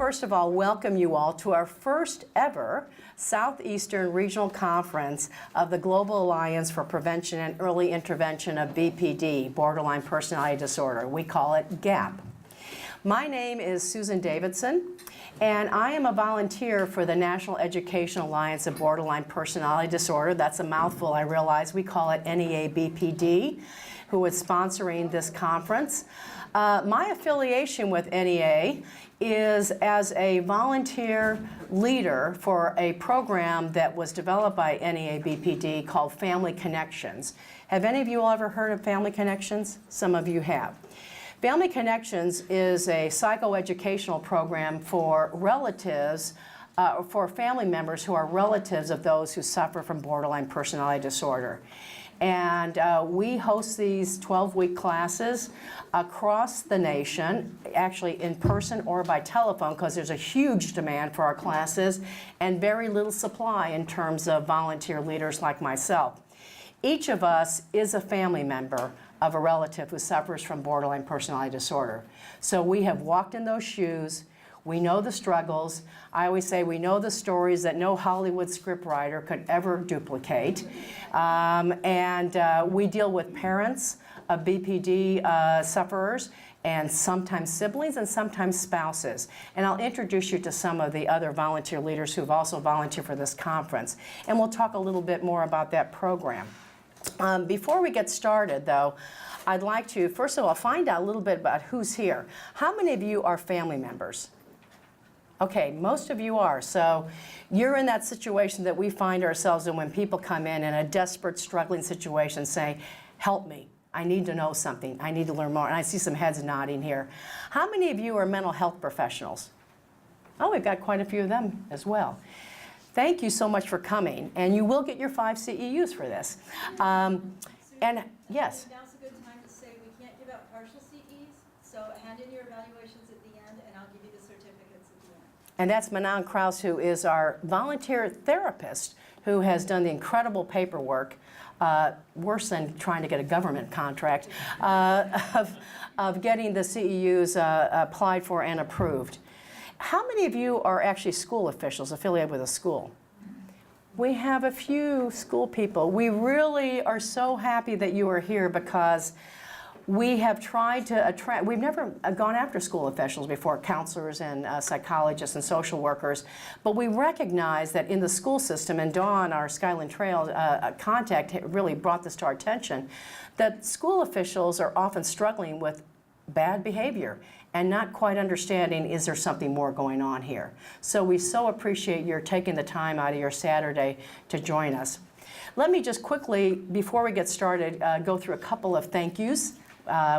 first of all welcome you all to our first ever Southeastern Regional Conference of the Global Alliance for Prevention and Early Intervention of BPD, Borderline Personality Disorder. We call it GAP. My name is Susan Davidson, and I am a volunteer for the National Education Alliance of Borderline Personality Disorder. That's a mouthful, I realize. We call it NEA-BPD, who is sponsoring this conference. My affiliation with NEA is as a volunteer leader for a program that was developed by NEA-BPD called Family Connections. Have any of you all ever heard of Family Connections? Some of you have. Family Connections is a psychoeducational program for relatives, for family members who are relatives of those who suffer from borderline personality disorder. And we host these 12-week classes across the nation, actually in person or by telephone, because there's a huge demand for our classes and very little supply in terms of volunteer leaders like myself. Each of us is a family member of a relative who suffers from borderline personality disorder. So we have walked in those shoes. We know the struggles. I always say we know the stories that no Hollywood scriptwriter could ever duplicate. We deal with parents of BPD sufferers, and sometimes siblings and sometimes spouses. And I'll introduce you to some of the other volunteer leaders who've also volunteered for this conference. And we'll talk a little bit more about that program. Before we get started, though, I'd like to, first of all, find out a little bit about who's here. How many of you are family members? Okay, most of you are. So you're in that situation that we find ourselves in when people come in a desperate, struggling situation saying, help me. I need to know something. I need to learn more. And I see some heads nodding here. How many of you are mental health professionals? Oh, we've got quite a few of them as well. Thank you so much for coming, and you will get your 5 CEUs for this. And yes? Now's a good time to say we can't give out partial CEs, so hand in your evaluations at the end, and I'll give you the certificates at the end. And that's Manon Krause, who is our volunteer therapist, who has done the incredible paperwork, worse than trying to get a government contract, of getting the CEUs applied for and approved. How many of you are actually school officials affiliated with a school? We have a few school people. We really are so happy that you are here because we have tried to attract, we've never gone after school officials before, counselors and psychologists and social workers, but we recognize that in the school system, and Dawn, our Skyland Trail contact, really brought this to our attention, that school officials are often struggling with bad behavior and not quite understanding, is there something more going on here? So we so appreciate your taking the time out of your Saturday to join us. Let me just quickly, before we get started, go through a couple of thank yous,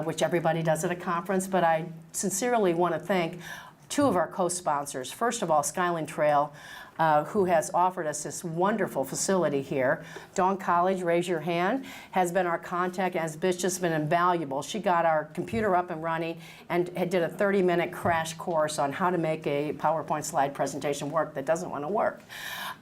which everybody does at a conference, but I sincerely want to thank two of our co-sponsors. First of all, Skyland Trail, who has offered us this wonderful facility here. Dawn College, raise your hand, has been our contact and has just been invaluable. She got our computer up and running and did a 30-minute crash course on how to make a PowerPoint slide presentation work that doesn't want to work.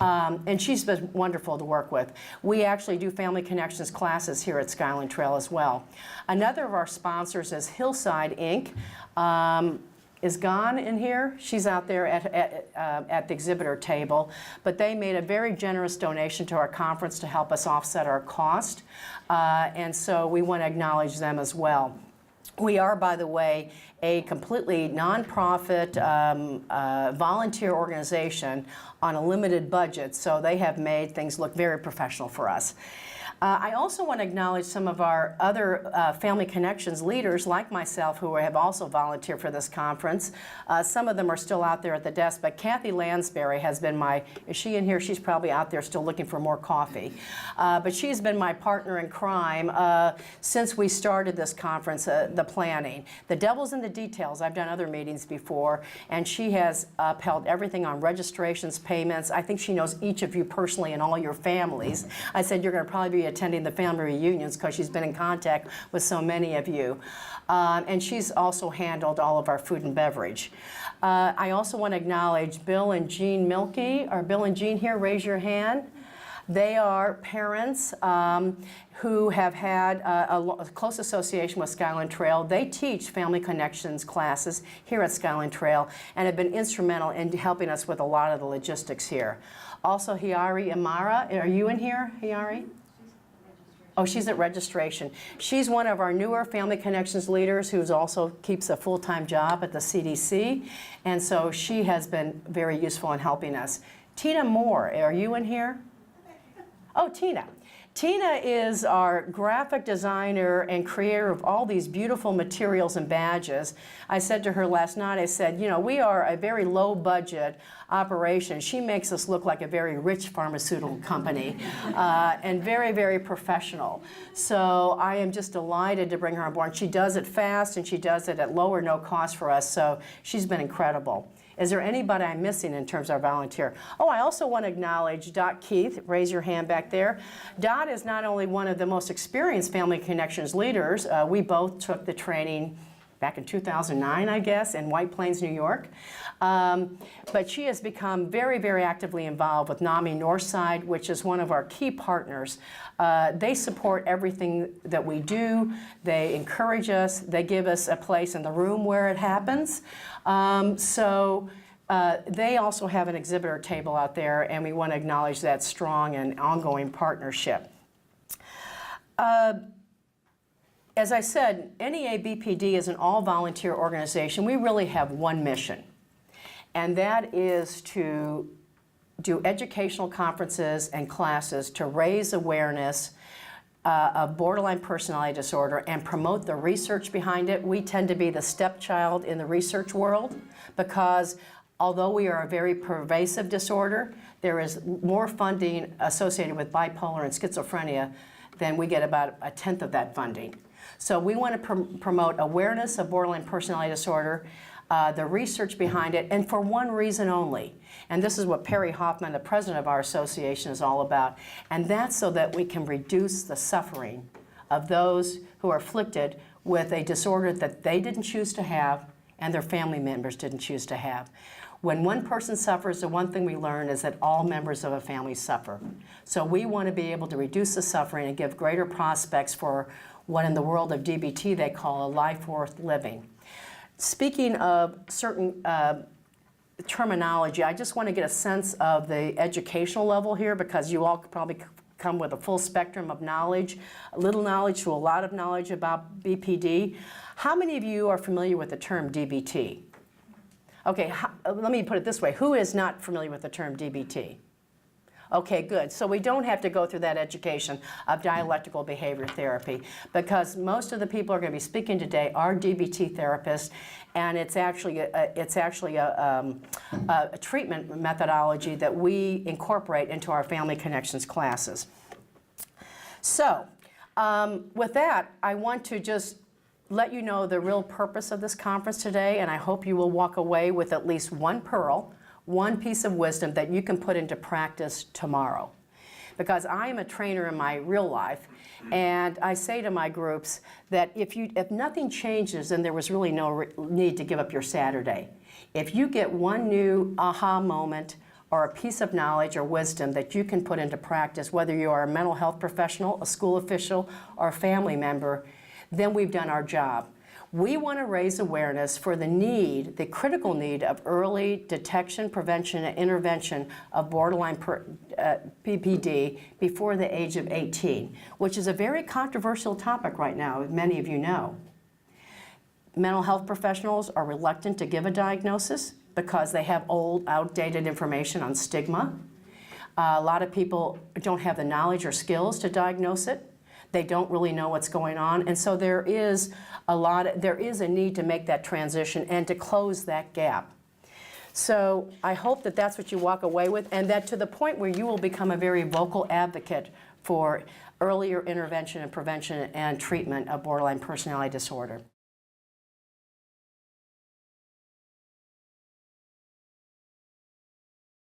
And she's been wonderful to work with. We actually do Family Connections classes here at Skyland Trail as well. Another of our sponsors is Hillside, Inc. Is Gone in here? She's out there at the exhibitor table. But they made a very generous donation to our conference to help us offset our cost. And so we want to acknowledge them as well. We are, by the way, a completely nonprofit volunteer organization on a limited budget, so they have made things look very professional for us. I also want to acknowledge some of our other Family Connections leaders, like myself, who have also volunteered for this conference. Some of them are still out there at the desk, but Kathy Lansbury has been is she in here? She's probably out there still looking for more coffee. But she's been my partner in crime since we started this conference, the planning. The devil's in the details. I've done other meetings before, and she has upheld everything on registrations, payments. I think she knows each of you personally and all your families. I said you're going to probably be attending the family reunions because she's been in contact with so many of you. And she's also handled all of our food and beverage. I also want to acknowledge Bill and Jean Milkey. Are Bill and Jean here? Raise your hand. They are parents who have had a close association with Skyline Trail. They teach Family Connections classes here at Skyline Trail and have been instrumental in helping us with a lot of the logistics here. Also, Hiari Amara, are you in here, Hiari? Oh, she's at registration. She's one of our newer Family Connections leaders who also keeps a full-time job at the CDC, and so she has been very useful in helping us. Tina Moore, are you in here? Oh, Tina. Tina is our graphic designer and creator of all these beautiful materials and badges. I said to her last night, I said, you know, we are a very low budget operation. She makes us look like a very rich pharmaceutical company and very, very professional. So I am just delighted to bring her on board. She does it fast and she does it at low or no cost for us, so she's been incredible. Is there anybody I'm missing in terms of our volunteer? Oh, I also want to acknowledge Dot Keith. Raise your hand back there. Dot is not only one of the most experienced Family Connections leaders. We both took the training back in 2009, I guess, in White Plains, New York. But she has become very, very actively involved with NAMI Northside, which is one of our key partners. They support everything that we do. They encourage us. They give us a place in the room where it happens. They also have an exhibitor table out there, and we want to acknowledge that strong and ongoing partnership. As I said, NEA BPD is an all-volunteer organization. We really have one mission, and that is to do educational conferences and classes to raise awareness of borderline personality disorder and promote the research behind it. We tend to be the stepchild in the research world because although we are a very pervasive disorder, there is more funding associated with bipolar and schizophrenia than we get about 1/10 of that funding. So we want to promote awareness of borderline personality disorder, the research behind it, and for one reason only. And this is what Perry Hoffman, the president of our association, is all about. And that's so that we can reduce the suffering of those who are afflicted with a disorder that they didn't choose to have and their family members didn't choose to have. When one person suffers, the one thing we learn is that all members of a family suffer. So we want to be able to reduce the suffering and give greater prospects for what in the world of DBT they call a life worth living. Speaking of certain terminology, I just want to get a sense of the educational level here because you all probably come with a full spectrum of knowledge, a little knowledge to a lot of knowledge about BPD. How many of you are familiar with the term DBT? Okay, let me put it this way. Who is not familiar with the term DBT? Okay, good. So we don't have to go through that education of dialectical behavior therapy because most of the people who are going to be speaking today are DBT therapists, and it's actually a treatment methodology that we incorporate into our Family Connections classes. So with that, I want to just let you know the real purpose of this conference today, and I hope you will walk away with at least one pearl, one piece of wisdom that you can put into practice tomorrow. Because I am a trainer in my real life, and I say to my groups that if nothing changes, then there was really no need to give up your Saturday. If you get one new aha moment or a piece of knowledge or wisdom that you can put into practice, whether you are a mental health professional, a school official, or a family member, then we've done our job. We want to raise awareness for the need, the critical need of early detection, prevention, and intervention of borderline BPD before the age of 18, which is a very controversial topic right now, as many of you know. Mental health professionals are reluctant to give a diagnosis because they have old, outdated information on stigma. A lot of people don't have the knowledge or skills to diagnose it. They don't really know what's going on, and so there is a need to make that transition and to close that gap. So I hope that that's what you walk away with, and that to the point where you will become a very vocal advocate for earlier intervention and prevention and treatment of borderline personality disorder.